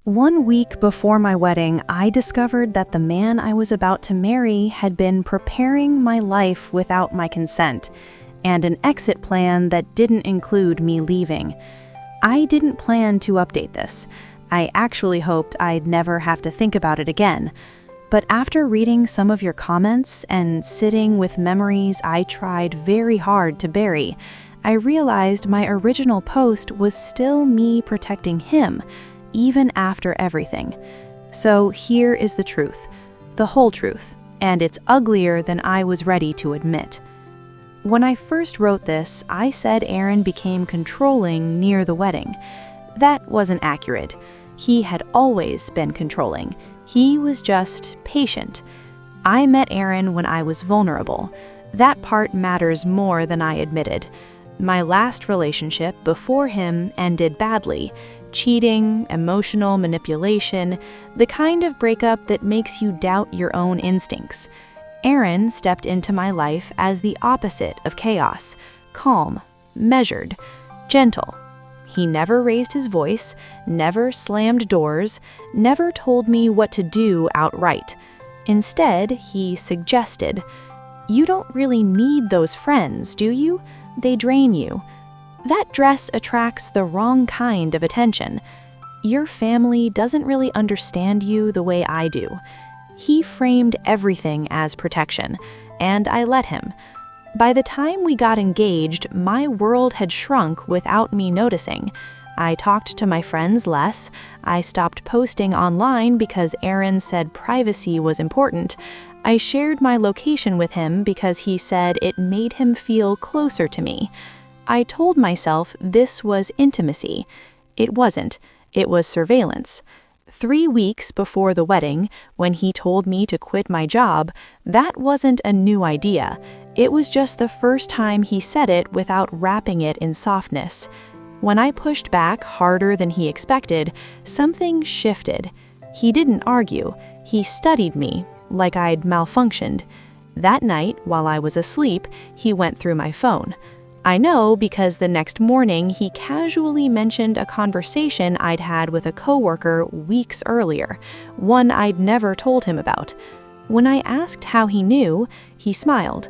1 week before my wedding, I discovered that the man I was about to marry had been preparing my life without my consent, and an exit plan that didn't include me leaving. I didn't plan to update this. I actually hoped I'd never have to think about it again. But after reading some of your comments and sitting with memories I tried very hard to bury, I realized my original post was still me protecting him, even after everything. So here is the truth, the whole truth, and it's uglier than I was ready to admit. When I first wrote this, I said Aaron became controlling near the wedding. That wasn't accurate. He had always been controlling. He was just patient. I met Aaron when I was vulnerable. That part matters more than I admitted. My last relationship before him ended badly. Cheating, emotional manipulation, the kind of breakup that makes you doubt your own instincts. Aaron stepped into my life as the opposite of chaos, calm, measured, gentle. He never raised his voice, never slammed doors, never told me what to do outright. Instead, he suggested, "You don't really need those friends, do you? They drain you. That dress attracts the wrong kind of attention. Your family doesn't really understand you the way I do." He framed everything as protection, and I let him. By the time we got engaged, my world had shrunk without me noticing. I talked to my friends less. I stopped posting online because Aaron said privacy was important. I shared my location with him because he said it made him feel closer to me. I told myself this was intimacy. It wasn't. It was surveillance. 3 weeks before the wedding, when he told me to quit my job, that wasn't a new idea. It was just the first time he said it without wrapping it in softness. When I pushed back harder than he expected, something shifted. He didn't argue. He studied me, like I'd malfunctioned. That night, while I was asleep, he went through my phone. I know because the next morning he casually mentioned a conversation I'd had with a coworker weeks earlier, one I'd never told him about. When I asked how he knew, he smiled.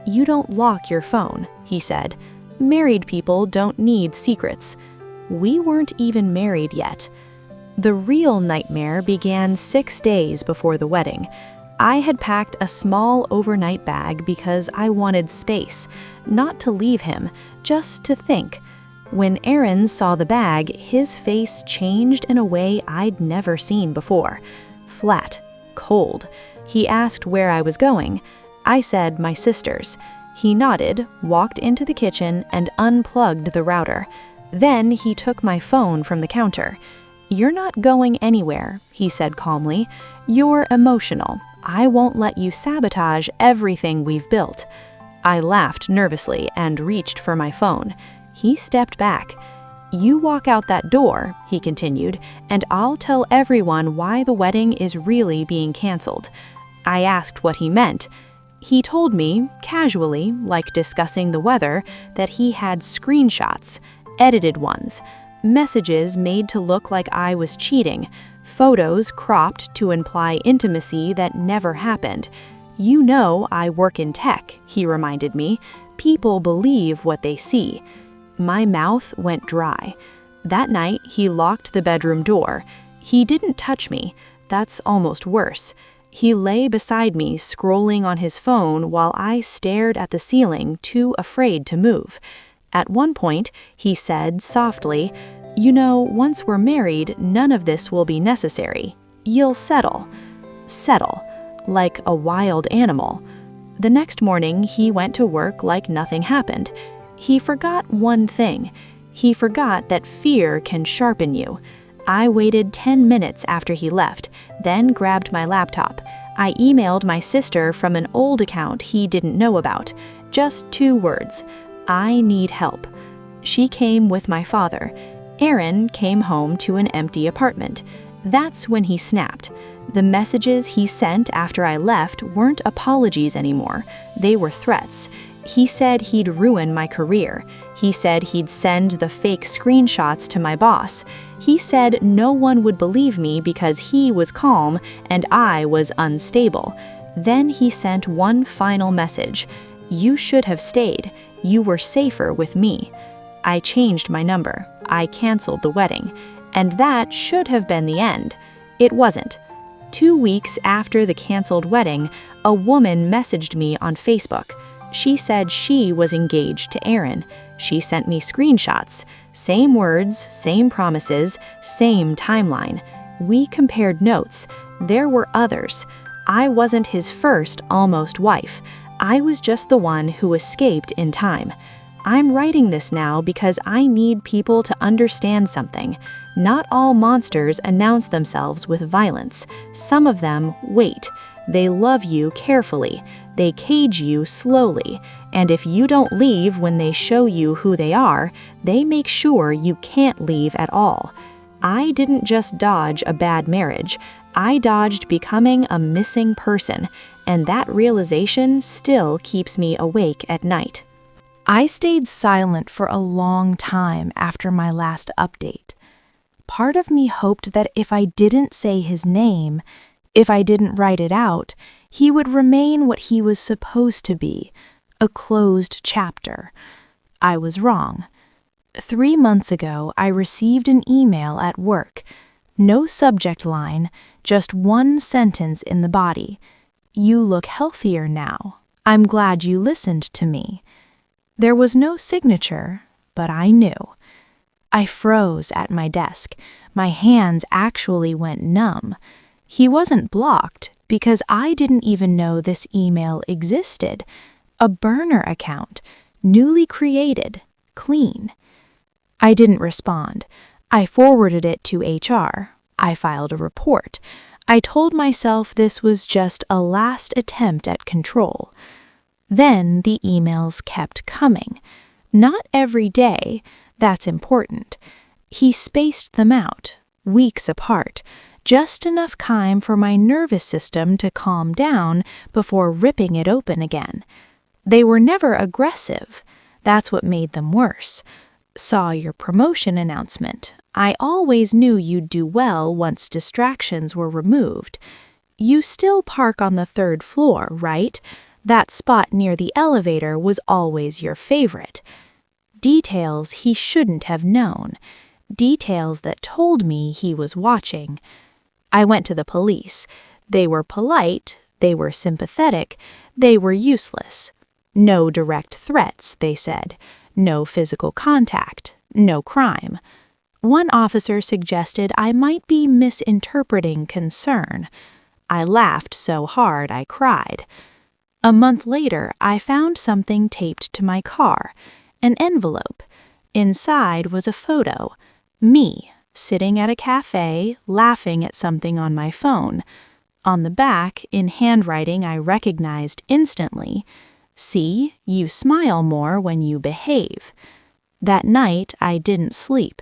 "You don't lock your phone," he said. "Married people don't need secrets." We weren't even married yet. The real nightmare began 6 days before the wedding. I had packed a small overnight bag because I wanted space, not to leave him, just to think. When Aaron saw the bag, his face changed in a way I'd never seen before. Flat, cold. He asked where I was going. I said my sister's. He nodded, walked into the kitchen, and unplugged the router. Then he took my phone from the counter. "You're not going anywhere," he said calmly. "You're emotional. I won't let you sabotage everything we've built." I laughed nervously and reached for my phone. He stepped back. "You walk out that door," he continued, "and I'll tell everyone why the wedding is really being canceled." I asked what he meant. He told me, casually, like discussing the weather, that he had screenshots, edited ones, messages made to look like I was cheating, photos cropped to imply intimacy that never happened. "You know I work in tech," he reminded me. "People believe what they see." My mouth went dry. That night, he locked the bedroom door. He didn't touch me. That's almost worse. He lay beside me, scrolling on his phone while I stared at the ceiling, too afraid to move. At one point, he said softly, "You know, once we're married, none of this will be necessary. You'll settle." Settle. Like a wild animal. The next morning, he went to work like nothing happened. He forgot one thing. He forgot that fear can sharpen you. I waited 10 minutes after he left, then grabbed my laptop. I emailed my sister from an old account he didn't know about. Just 2 words. "I need help." She came with my father. Aaron came home to an empty apartment. That's when he snapped. The messages he sent after I left weren't apologies anymore. They were threats. He said he'd ruin my career. He said he'd send the fake screenshots to my boss. He said no one would believe me because he was calm and I was unstable. Then he sent one final message. "You should have stayed. You were safer with me." I changed my number. I canceled the wedding. And that should have been the end. It wasn't. 2 weeks after the canceled wedding, a woman messaged me on Facebook. She said she was engaged to Aaron. She sent me screenshots. Same words, same promises, same timeline. We compared notes. There were others. I wasn't his first almost wife. I was just the one who escaped in time. I'm writing this now because I need people to understand something. Not all monsters announce themselves with violence. Some of them wait. They love you carefully. They cage you slowly. And if you don't leave when they show you who they are, they make sure you can't leave at all. I didn't just dodge a bad marriage. I dodged becoming a missing person. And that realization still keeps me awake at night. I stayed silent for a long time after my last update. Part of me hoped that if I didn't say his name, if I didn't write it out, he would remain what he was supposed to be, a closed chapter. I was wrong. 3 months ago, I received an email at work. No subject line, just one sentence in the body. "You look healthier now. I'm glad you listened to me." There was no signature, but I knew. I froze at my desk. My hands actually went numb. He wasn't blocked because I didn't even know this email existed. A burner account, newly created, clean. I didn't respond. I forwarded it to HR. I filed a report. I told myself this was just a last attempt at control. Then the emails kept coming. Not every day, that's important. He spaced them out, weeks apart, just enough time for my nervous system to calm down before ripping it open again. They were never aggressive. That's what made them worse. Saw your promotion announcement. I always knew you'd do well once distractions were removed. You still park on the 3rd floor, right? That spot near the elevator was always your favorite. Details he shouldn't have known. Details that told me he was watching. I went to the police. They were polite. They were sympathetic. They were useless. No direct threats, they said. No physical contact. No crime. One officer suggested I might be misinterpreting concern. I laughed so hard I cried. A month later, I found something taped to my car, an envelope. Inside was a photo, me, sitting at a cafe, laughing at something on my phone. On the back, in handwriting I recognized instantly, "See, you smile more when you behave." That night, I didn't sleep.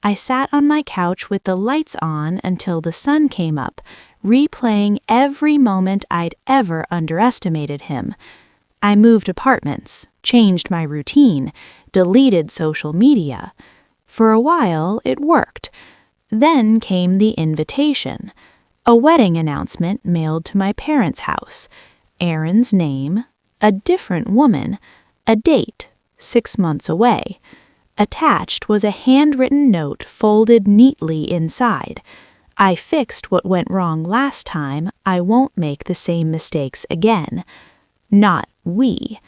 I sat on my couch with the lights on until the sun came up, replaying every moment I'd ever underestimated him. I moved apartments, changed my routine, deleted social media. For a while, it worked. Then came the invitation. A wedding announcement mailed to my parents' house. Aaron's name, a different woman, a date, 6 months away. Attached was a handwritten note folded neatly inside. I fixed what went wrong last time. I won't make the same mistakes again. Not we.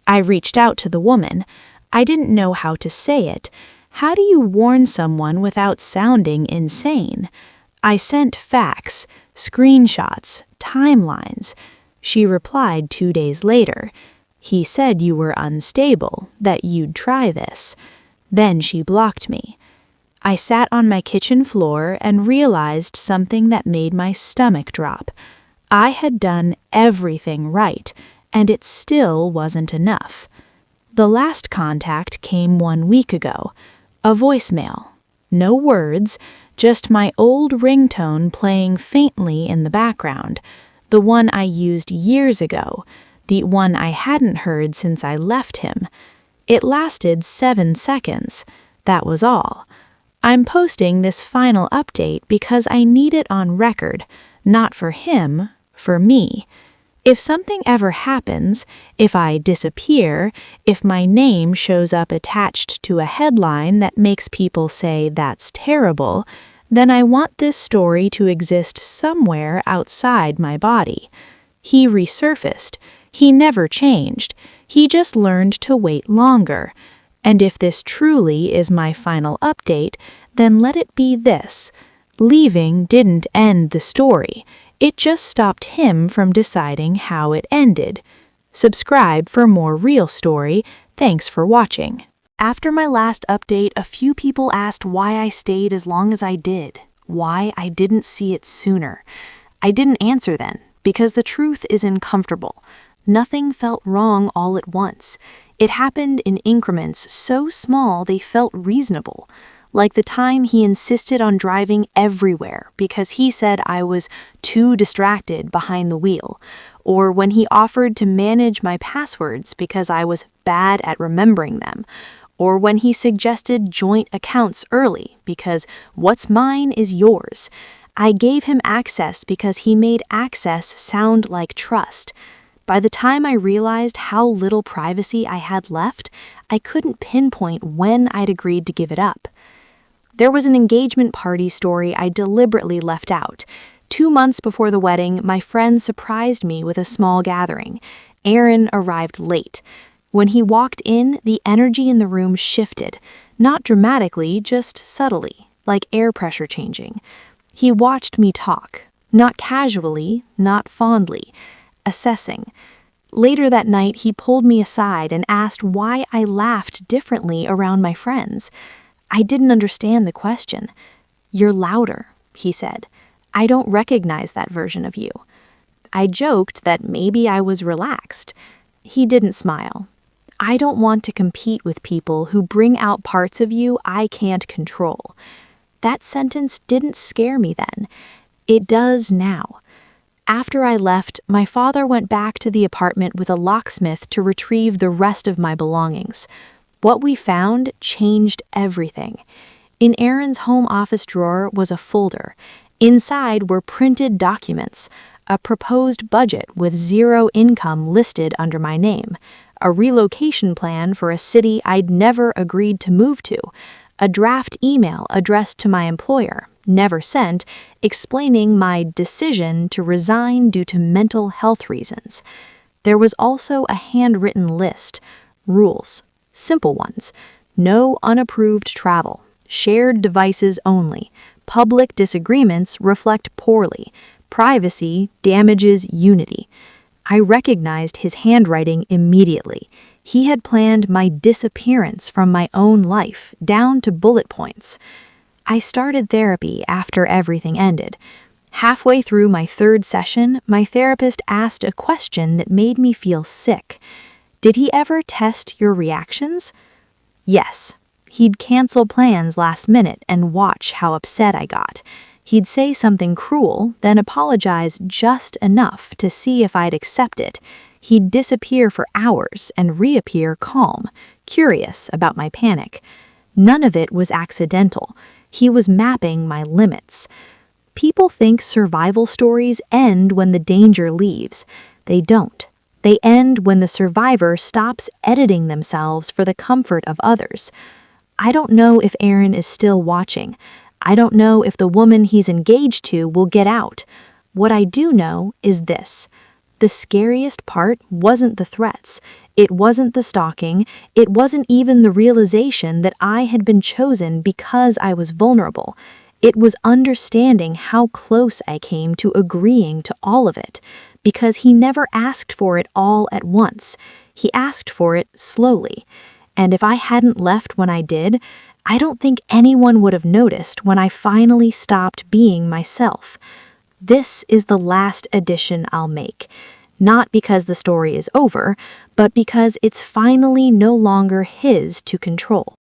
I reached out to the woman. I didn't know how to say it. How do you warn someone without sounding insane? I sent facts, screenshots, timelines. She replied 2 days later. He said you were unstable, that you'd try this. Then she blocked me. I sat on my kitchen floor and realized something that made my stomach drop. I had done everything right, and it still wasn't enough. The last contact came 1 week ago. A voicemail. No words, just my old ringtone playing faintly in the background. The one I used years ago. the one I hadn't heard since I left him. It lasted 7 seconds. That was all. I'm posting this final update because I need it on record, not for him, for me. If something ever happens, if I disappear, if my name shows up attached to a headline that makes people say that's terrible, then I want this story to exist somewhere outside my body. He resurfaced. He never changed. He just learned to wait longer. And if this truly is my final update, then let it be this. Leaving didn't end the story. It just stopped him from deciding how it ended. Subscribe for more real story. Thanks for watching. After my last update, a few people asked why I stayed as long as I did, why I didn't see it sooner. I didn't answer then, because the truth is uncomfortable. Nothing felt wrong all at once. It happened in increments so small they felt reasonable. Like the time he insisted on driving everywhere because he said I was too distracted behind the wheel, or when he offered to manage my passwords because I was bad at remembering them, or when he suggested joint accounts early because what's mine is yours. I gave him access because he made access sound like trust. By the time I realized how little privacy I had left, I couldn't pinpoint when I'd agreed to give it up. There was an engagement party story I deliberately left out. 2 months before the wedding, my friends surprised me with a small gathering. Aaron arrived late. When he walked in, the energy in the room shifted, not dramatically, just subtly, like air pressure changing. He watched me talk, not casually, not fondly, assessing. Later that night, he pulled me aside and asked why I laughed differently around my friends. I didn't understand the question. "You're louder," he said. "I don't recognize that version of you." I joked that maybe I was relaxed. He didn't smile. I don't want to compete with people who bring out parts of you I can't control. That sentence didn't scare me then. It does now. After I left, my father went back to the apartment with a locksmith to retrieve the rest of my belongings. What we found changed everything. In Aaron's home office drawer was a folder. Inside were printed documents, a proposed budget with 0 income listed under my name, a relocation plan for a city I'd never agreed to move to, a draft email addressed to my employer, never sent, explaining my decision to resign due to mental health reasons. There was also a handwritten list, rules. Simple ones. No unapproved travel. Shared devices only. Public disagreements reflect poorly. Privacy damages unity. I recognized his handwriting immediately. He had planned my disappearance from my own life, down to bullet points. I started therapy after everything ended. Halfway through my 3rd session, my therapist asked a question that made me feel sick. "Did he ever test your reactions?" Yes. He'd cancel plans last minute and watch how upset I got. He'd say something cruel, then apologize just enough to see if I'd accept it. He'd disappear for hours and reappear calm, curious about my panic. None of it was accidental. He was mapping my limits. People think survival stories end when the danger leaves. They don't. They end when the survivor stops editing themselves for the comfort of others. I don't know if Aaron is still watching. I don't know if the woman he's engaged to will get out. What I do know is this. The scariest part wasn't the threats. It wasn't the stalking. It wasn't even the realization that I had been chosen because I was vulnerable. It was understanding how close I came to agreeing to all of it, because he never asked for it all at once. He asked for it slowly. And if I hadn't left when I did, I don't think anyone would have noticed when I finally stopped being myself. This is the last addition I'll make. Not because the story is over, but because it's finally no longer his to control.